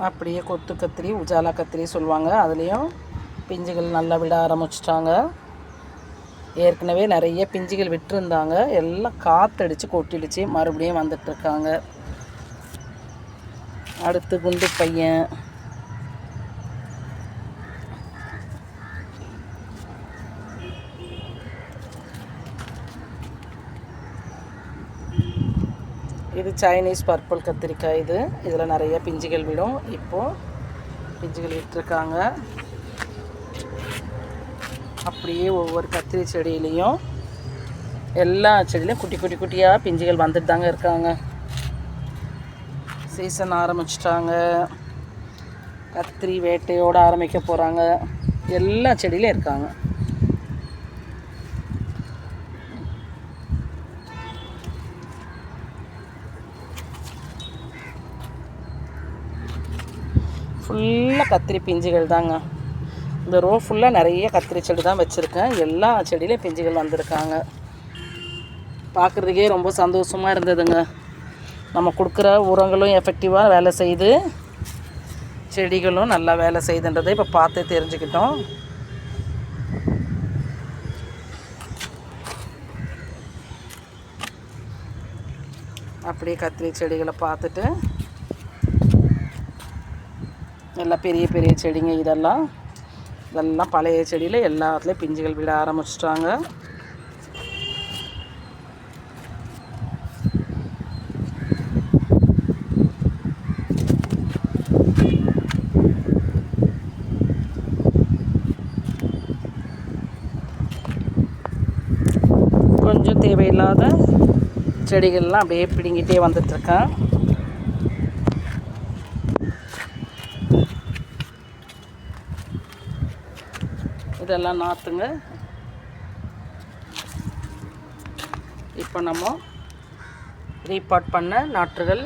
அப்படியே கொத்து கத்திரி, உஜாலா கத்திரி சொல்லுவாங்க, அதுலேயும் பிஞ்சுகள் நல்லா விட ஆரம்பிச்சிட்டாங்க. ஏற்கனவே நிறைய பிஞ்சுகள் விட்டுருந்தாங்க, எல்லாம் காற்றடிச்சு கொட்டிடுச்சு, மறுபடியும் வந்துட்டுருக்காங்க. அடுத்து குண்டு பையன். இது சைனீஸ் பர்பிள் கத்திரிக்காய். இதில் நிறைய பிஞ்சுகள் விடும். இப்போது பிஞ்சுகள் விட்டுருக்காங்க. அப்படியே ஒவ்வொரு கத்திரி செடியிலையும் எல்லா செடியிலையும் குட்டி குட்டி குட்டியாக பிஞ்சுகள் வந்துட்டு தாங்க இருக்காங்க. சீசன் ஆரம்பிச்சிட்டாங்க. கத்திரி வேட்டையோடு ஆரம்பிக்க போகிறாங்க. எல்லா செடியிலையும் இருக்காங்க. ஃபுல்லாக கத்திரி பிஞ்சுகள் தாங்க. இந்த ரோ ஃபுல்லாக நிறைய கத்திரி செடி தான் வச்சுருக்கேன். எல்லா செடியிலையும் பிஞ்சுகள் வந்திருக்காங்க. பார்க்குறதுக்கே ரொம்ப சந்தோஷமாக இருந்ததுங்க. நம்ம கொடுக்குற உரங்களும் எஃபெக்டிவாக வேலை செய்யுது, செடிகளும் நல்லா வேலை செய்யுதுன்றதை இப்போ பார்த்து தெரிஞ்சுக்கிட்டோம். அப்படியே கத்திரி செடிகளை பார்த்துட்டு எல்லாம் பெரிய பெரிய செடிங்க. இதெல்லாம் பழைய செடியில் எல்லாத்துலேயும் பிஞ்சுகள் விட ஆரம்பிச்சிட்டாங்க. கொஞ்சம் தேவையில்லாத செடிகள்லாம் அப்படியே பிடுங்கிட்டே வந்துட்டுருக்கேன். இதெல்லாம் நாற்றுங்க. இப்போ நம்ம ரீபாட் பண்ண நாற்றுகள்